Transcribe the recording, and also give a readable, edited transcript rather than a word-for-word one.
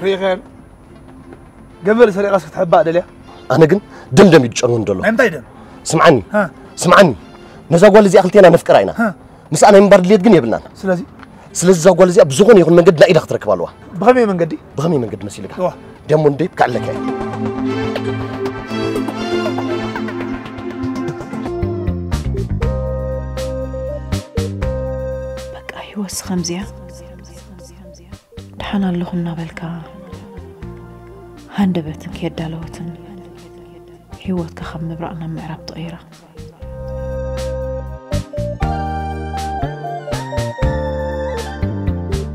ريغان قبل سريع راسك تحب بعد ليه أنا جن دم يتشرون دلوا أنت يدم سمعني ها سمعني نزاقوا لزي أخلتي أنا نفكر عينا ها مس أنا ينبرد ليت جن يبلنا سلازي زاقوا لزي أبزغون يكون من قد لا إله خطرك بالوا بغمي من قدي بغمي من قد مسيلك دمون ديب كعلك يعني بقى يوس خمزية دحنا اللهم نبلكا هندبتن كيدالوتن هيوت كخم برأنا معرب طائرة